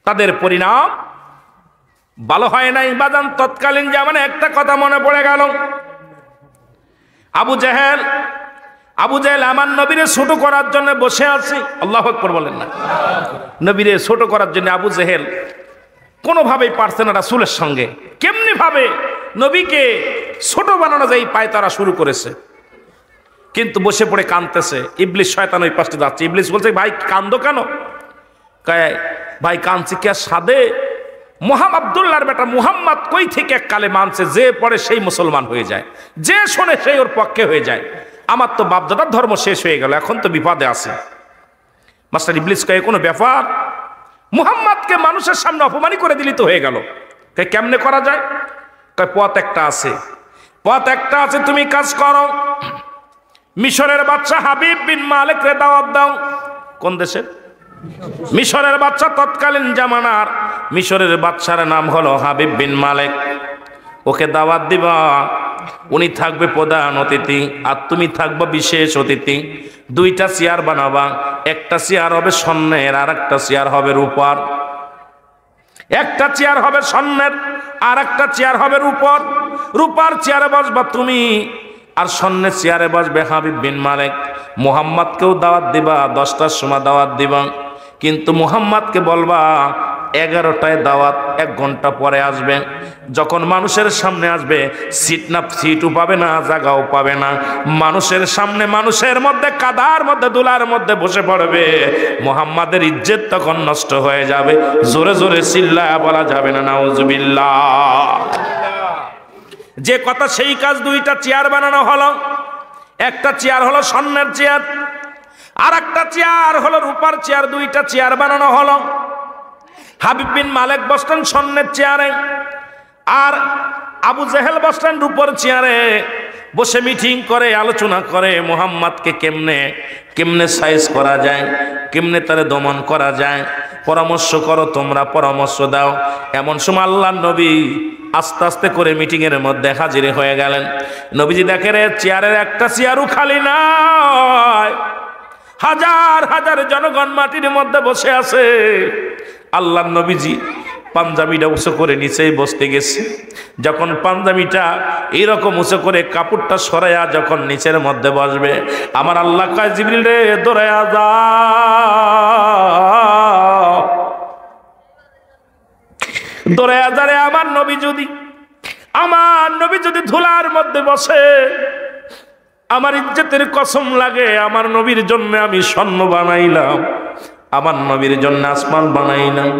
তাদের পরিণাম ভালো হয় নাই বাজান। তৎকালীন জামানে একটা কথা মনে পড়ে গেল, আবু জেহেল আমার নবীরে ছোট করার জন্য বসে আছে। আল্লাহু আকবার বলেন না। নবীরে ছোট করার জন্য আবু জেহেল কোনোভাবেই পারছে না রাসূলের সঙ্গে। কেমনি ভাবে নবীকে ছোট বানানো যায় পায় তারা শুরু করেছে, কিন্তু বসে পড়ে কাঁদতেছে। ইবলিস শয়তান ওই পাশে যাচ্ছে। ইবলিস বলছে, ভাই কান্দো কেন? কয় ভাই কাঁদছি কে সাদে আব্দুল্লাহর বেটা মুহাম্মদ কই থেকে এক কালে মানছে, যে পড়ে সেই মুসলমান হয়ে যায়, যে শোনে সেই ওর পক্ষে হয়ে যায়। আমার তো বাপদাদার ধর্ম শেষ হয়ে গেল, এখন তো বিপদে আছে। মাস্টার ইবলিস কয় কোনো ব্যাপার, মুহাম্মদকে মানুষের সামনে অপমানই করে দিলি তো হয়ে গেল। কেমনে করা যায়? কয় পথ একটা আছে, তুমি কাজ করো, মিশরের বাচ্চা হাবিব বিন মালিক রে দাওয়াত দাও। কোন দেশের? মিশরের বাচ্চা, তৎকালীন জামানার মিশরের বাচ্চার নাম হলো হাবিব বিন মালিক। ওকে দাওয়াত দিবা, উনি থাকবে প্রধান অতিথি আর তুমি থাকবে বিশেষ অতিথি। দুইটা চেয়ার বানাবা, একটা চেয়ার হবে স্বর্ণের আর একটা চেয়ার হবে রূপার। একটা চেয়ার হবে স্বর্ণের আর একটা চেয়ার হবে রূপার। রূপার চেয়ারে বসবা তুমি আর স্বর্ণের চেয়ারে বসবে হাবিব বিন মালিক। মুহাম্মদকেও দাওয়াত দিবা, 10টার সময় দাওয়াত দিবা, কিন্তু মুহাম্মদকে বলবা 11টায় দাওয়াত, 1 ঘন্টা পরে আসবে। যখন মানুষের সামনে আসবে সিটও পাবে না, জায়গাও পাবে না। মানুষের সামনে মানুষের মধ্যে কাদার মধ্যে ধুলার মধ্যে বসে পড়বে। মুহাম্মাদের ইজ্জত তখন নষ্ট হয়ে যাবে। জোরে জোরে চিল্লায়া বলা যাবে না নাউজুবিল্লাহ। যে কথা সেই কাজ। 2টা চেয়ার বানানো হলো, একটা চেয়ার হলো স্বর্ণের চেয়ার আর একটা চেয়ার হলো রূপার চেয়ার। 2টা চেয়ার বানানো হলো। হাবিব বিন মালিক বসলেন স্বর্ণের চেয়ারে আর আবু জেহেল বসলেন রূপার চেয়ারে। বসে মিটিং করে, আলোচনা করে মুহাম্মদকে কেমনে সাইজ করা যায়, কেমনে তারে দমন করা যায়, পরামর্শ করো তোমরা, পরামর্শ দাও। এমন সময় আল্লাহর নবী আস্তে আস্তে করে মিটিং এর মধ্যে হাজির হয়ে গেলেন। নবীজি দেখে রে চেয়ারের একটা চেয়ারও খালি নয়, হাজার হাজার জনগণ মাটির মধ্যে বসে আছে। আল্লাহর নবীজি পাঞ্জাবিটা উঁচু করে নিচেই বসতে গেছে। যখন পাঞ্জাবিটা এইরকম উঁচু করে কাপড়টা সরাইয়া যখন নিচের মধ্যে বসবে, আমার আল্লাহ কয় জিবরিল রে দৌড়াইয়া যা, দৌড়াইয়া যা রে। আমার নবী যদি ধুলার মধ্যে বসে, আমার ইজ্জতের কসম লাগে, আমার নবীর জন্য আমি স্বর্ণ বানাইলাম, আমার নবীর জন্য আসমান বানাইলাম,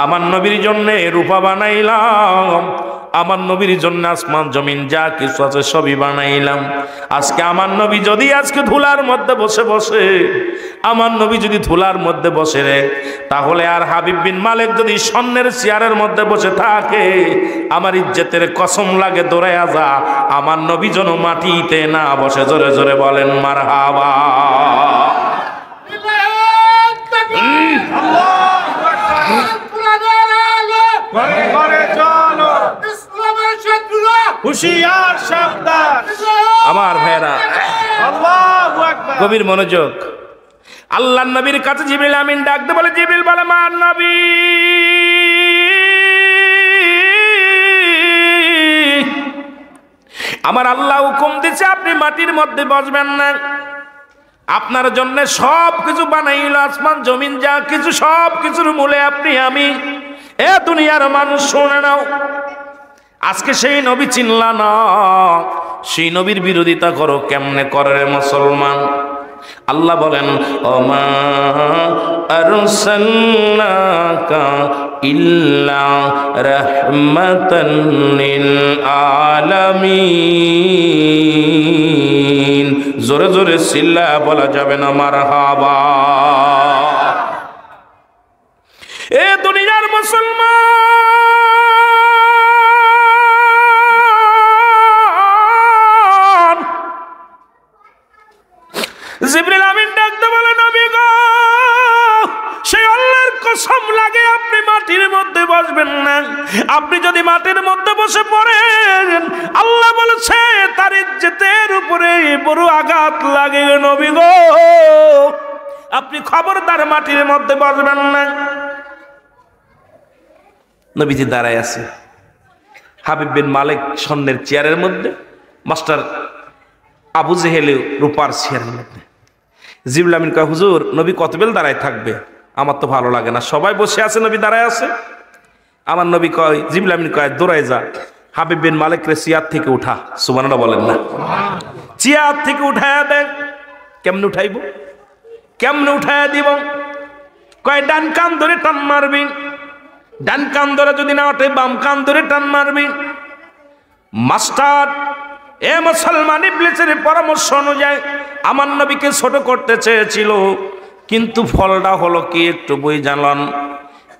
আমার নবীর জন্য রূপা বানাইলাম, আমার নবীর জন্য আসমান জমিন যা কিছু আছে সবই বানাইলাম। আজকে আমার নবী যদি আজকে ধুলার মধ্যে বসে আমার নবী যদি ধুলার মধ্যে বসে রে, তাহলে আর হাবিব বিন মালিক যদি স্বর্ণের চেয়ারের মধ্যে বসে থাকে, আমার ইজ্জতের কসম লাগে দৌড়াইয়া যা, আমার নবী যেন মাটিতে না বসে। জোরে জোরে বলেন মারহাবা। আমার ভাইরা গভীর মনোযোগ। আল্লাহর নবীর কাছে জিবরিল আমিন ডাকতে বলে, জিবরিল বলে মা নবী, আমার আল্লাহ হুকুম দিচ্ছে আপনি মাটির মধ্যে বসবেন না। আপনার জন্য সব কিছু বানাইল, আসমান জমিন যা কিছু সব কিছুর মূলে আপনি আমি। এ দুনিয়ার মানুষ শুনে নাও, আজকে সেই নবী চিনলা না, সেই নবীর বিরোধিতা করো। কেমনে করে রে মুসলমান? আল্লাহ বলেন ওমা আরসালনাকা ইল্লা রাহমাতান লিল আলামিন। জোরে জোরে চিল্লা বলা যাবে না মারহাবা। এ দুনিয়ার মুসলমান, জিবরিল আমিন ডাকতে বলে নবী গো, সেই আল্লাহর কসম লাগে আপনি মাটির মধ্যে বসবেন না। আপনি যদি মাটির মধ্যে বসে পড়েন, আল্লাহ বলেছে তার ইজ্জতের উপরে বড় আঘাত লাগে। নবী গো আপনি খবরদার মাটির মধ্যে বসবেন না। নবীজি দাঁড়ায় আছে, হাবিব বিন মালিক স্বর্ণের চেয়ারের মধ্যে, মাস্টার আবু জেহেল রূপার চেয়ারের মধ্যে। জিবরিল আমিন কয়, হুজুর নবী কত বেল দাঁড়ায় থাকবে? আমার তো ভালো লাগে না, সবাই বসে আছে, নবী দাঁড়ায় আছে। আমার নবী কয়, জিবরিল আমিন কয়, দৌড়ায় যা, হাবিব বিন মালিক রে চেয়ার থেকে উঠা। সুবহানাল্লাহ বলেন না? চেয়ার থেকে উঠায়া দেন। কেমনে উঠাইব? কেমনে উঠায়া দিব? কয় ডান কান ধরে টান মারবি, ডান কান ধরে যদি না ওঠে বাম কান ধরে টান মারবি। মাস্টার এ মুসলমান ইবলিসের পরামর্শ অনুযায়ী আমার নবীকে ছোট করতে চেয়েছিল, কিন্তু ফলটা হলো কি একটু বই জানলাম।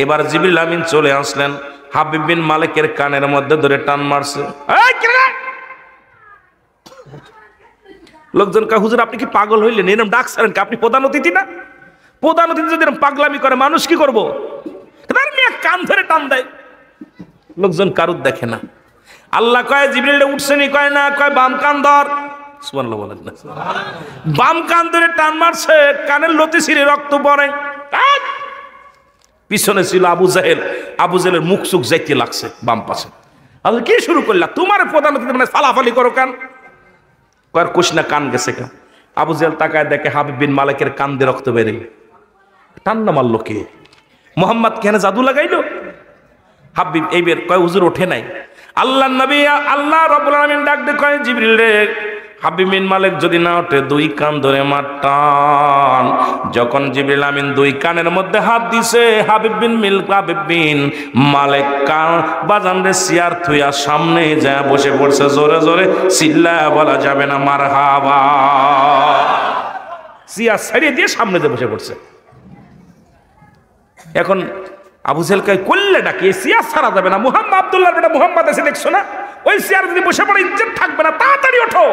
এবার জিবরিল আমিন চলে আসলেন, হাবিব বিন মালিকের কানের মধ্যে ধরে টান মারছে। লোকজন কয়, হুজুর আপনি কি পাগল হইলেন? এরকম ডাকছেন কি? আপনি প্রধান অতিথি না? প্রধান অতিথি যদি এরকম পাগলামি করে মানুষ কি করবো? কান ধরে টান দেয়। লোকজন কারুর দেখে না। আল্লাহ কয়, জিবরিল উঠছেনি? কয় না। কয় বাম কান ধর। সুবহানাল্লাহ বলেন না? বাম কান ধরে টান মারছে, কানের লতি ছিঁড়ে রক্ত পড়ে। পিছনে ছিল আবু জাহেল, আবু জাহেলের মুখ চুখ যাইতে লাগছে বাম পাশে। আল্লাহ কি শুরু করলা? তোমার প্রধান অতিথি মানে ফালাফালি করো কান? কয় কোশনা কান গেছে কেন? আবু জাহেল তাকায় দেখে হাবিব বিন মালিকের কান দিয়ে রক্ত বেরে। টান্না মারলো কে? মোহাম্মদ কেন জাদু লাগাইলো? হাবিব এই বের কয়, হুজুর ওঠে নাই। আল্লাহ নবী আল্লাহ রাব্বুল আলামিন ডাক দিয়ে কয়, জিবরিল রে, হাবিব বিন মালিক যদি না ওঠে দুই কান ধরে মারটান। যখন জিবরিল আমিন দুই কানের মধ্যে হাত দিছে, হাবিব বিন মালিক কান বাজান রে চেয়ার থুইয়া সামনে যায় বসে পড়ছে। জোরে জোরে চিল্লায়া বলা যাবে না মারহাবা। চেয়ার ছাড়িয়ে দিয়ে সামনে দিয়ে বসে পড়ছে। এখন আবু জেহেল কয়, করলে ডাকি চেয়ার ছাড়া যাবে না, মুহাম্মদ আব্দুল্লাহর বেটা মুহাম্মদ এসে দেখছো না, ওই চেয়ার যদি বসে পড়ে ইজ্জত থাকবে না, তাড়াতাড়ি ওঠো।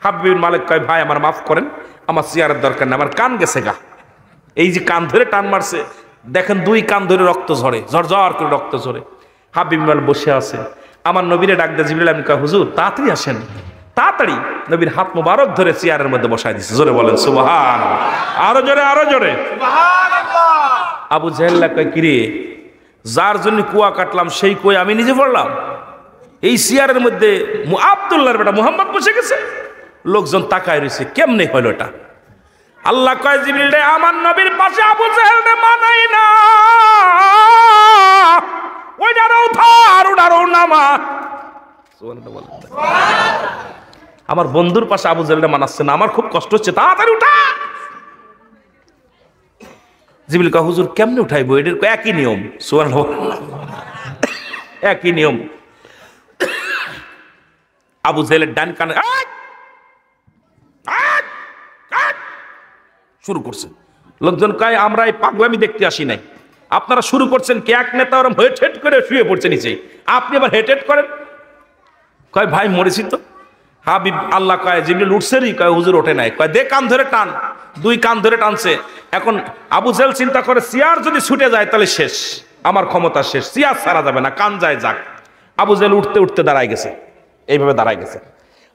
হাবিব বিন মালিক কয়, ভাই আমার মাফ করেন, আমার চেয়ারের দরকার নেই, আমার কান গেছে গা। এই যে কান ধরে টান মারছে, দেখেন দুই কান ধরে রক্ত ঝরে, ঝরঝর করে রক্ত ঝরে। হাবিব বিন মালিক বসে আছে। আমার নবীরে ডাক দিয়ে জিবরিল আমিন কয়, হুজুর তাড়াতাড়ি আসেন, তাড়াতাড়ি। নবীর হাত মোবারক ধরে চেয়ারের মধ্যে বসায় দিছে। জোরে বলেন সুবহানাল্লাহ। আরো জোরে, আরো জোরে সুবহানাল্লাহ। আবু জাহেল কয়, কিরে, যার জন্য কুয়া কাটলাম সেই কুয়া আমি নিজে পড়লাম? এই চেয়ারের মধ্যে আব্দুল্লাহর বেটা মুহাম্মদ বসে গেছে। লোকজন তাকায় রয়েছে, কেমনে হইল এটা? আল্লাহ কয়, জিবরিল রে, আমার নবীর পাশে আবু জাহেল রে মানাই না, ওইটারও উঠা আর ওটারও নামা। আমার বন্ধুর পাশে আবু জাহেল রে মানাচ্ছে না, আমার খুব কষ্ট হচ্ছে, তাড়াতাড়ি উঠা। জিবরিল কয়, হুজুর কেমনে উঠাইবো? এটার একই নিয়ম। সুবহানাল্লাহ, একই নিয়ম। আবু জাহেলের ডান কানে শুরু করছে। লোকজন কয়, আমরা এই পাগলামি দেখতে আসি নাই, আপনারা শুরু করছেন কে? এক নেতা ওরম হেট হেট করে শুয়ে পড়ছে নিচে, আপনি আবার হেট হেট করেন। কয়, ভাই মরেছি তো। হাবিব আল্লাহ কয়, জিবরিল উঠছেরই? কয়, হুজুর ওঠে নাই। কয়, দে কান ধরে টান। দুই কান ধরে টানছে। এখন আবু জাহেল চিন্তা করে, চেয়ার যদি ছুটে যায় তাহলে শেষ, আমার ক্ষমতা শেষ, চেয়ার ছাড়া যাবে না, কান যায় যাক। আবু জাহেল উঠতে উঠতে দাঁড়ায় গেছে, এইভাবে দাঁড়ায় গেছে।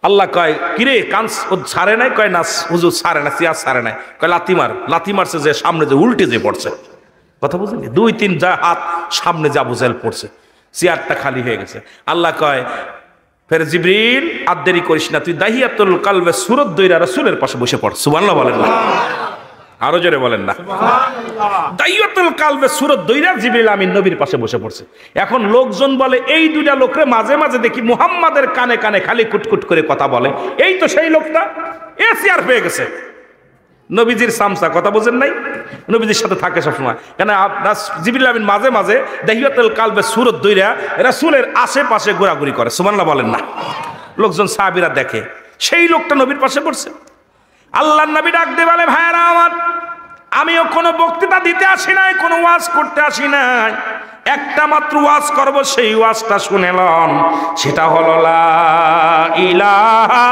আল্লাহ কয়, কিরে কান ছাড়ে নাই? কয়, না হুজুর ছাড়ে না, চেয়ার ছাড়ে নাই। কয়, লাথি মার। লাথি মারছে যে সামনে যে উল্টে যে পড়ছে। কথা বুঝলি? দুই তিন যা হাত সামনে যে আবু জাহেল পড়ছে, চেয়ারটা খালি হয়ে গেছে। আল্লাহ কয়, ফের জিবরিল আর দেরি করিস না, তুই দাহিয়াতুল কালবে সূরত দইরা রাসূলের পাশে বসে পড়। সুবহানাল্লাহ বলেন না? আরো জোরে বলেন না? দাহিয়াতুল কালবে সূরত দইরা জিবরিল আমিন নবীর পাশে বসে পড়ছে। এখন লোকজন বলে, এই দুইটা লোকরে মাঝে মাঝে দেখি মুহাম্মাদের কানে কানে খালি কুটকুট করে কথা বলে, এই তো সেই লোকটা, এ চেয়ার পেয়ে গেছে। নবীজির সামসা, কথা বোঝেন নাই? নবীজির সাথে থাকে সবসময়। কেন জিবরিল আমিন মাঝে মাঝে দাহিয়াতুল কালবে সূরত দইরা রাসূলের আশেপাশে ঘোরাঘুরি করে। সুবহানাল্লাহ বলেন না? লোকজন সাহাবীরা দেখে, সেই লোকটা নবীর পাশে পড়ছে। আল্লাহর নবী ডাক দিয়ে বলে, ভাইরা আমার, আমিও কোনো বক্তৃতা দিতে আসি নাই, কোনো ওয়াজ করতে আসি নাই, একটা মাত্র ওয়াজ করব, সেই ওয়াজটা শুনেলাম, সেটা হলো লা ইলাহা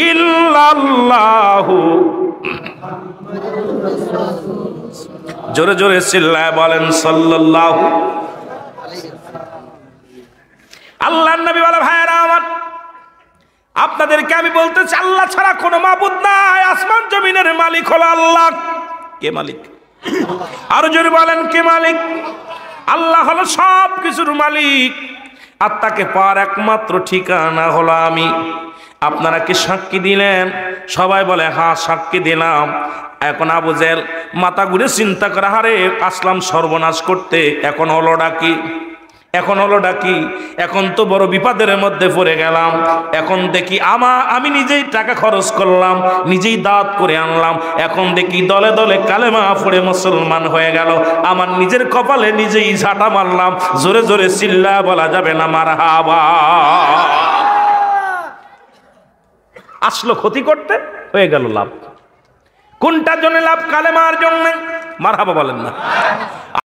ইল্লাল্লাহু। জোরে জোরে চিল্লায় বলেন সাল্লাল্লাহু। আল্লাহর নবী বলে, ভাইরা আমার, আপনাদেরকে আমি বলতে চাই, আল্লাহ ছাড়া কোনো মাবুদ নাই, আসমান জমিনের মালিক হলো আল্লাহ। কে মালিক? আরো জোরে বলেন, কে মালিক? আল্লাহ হলো সব কিছুর মালিক, আত্মাকে পাওয়ার একমাত্র ঠিকানা হলো আমি। আপনারা কি সাক্ষী দিলেন? সবাই বলে হ্যাঁ সাক্ষী দিলাম। এখন আবু জেহেল মাথা ঘুরে চিন্তা করে, হারে আসলাম সর্বনাশ করতে, এখন হলোটা কি? এখন তো বড় বিপদের মধ্যে পড়ে গেলাম। এখন দেখি আমি নিজেই টাকা খরচ করলাম, নিজেই দাওয়াত করে আনলাম, এখন দেখি দলে দলে কালেমা পড়ে মুসলমান হয়ে গেল। আমার নিজের কপালে নিজেই ঝাঁটা মারলাম। জোরে জোরে চিল্লা বলা যাবে না মারহাবা? আসলো ক্ষতি করতে, হয়ে গেল লাভ। কোনটার জন্য লাভ? কালেমার জন্য। মারহাবা বলেন না?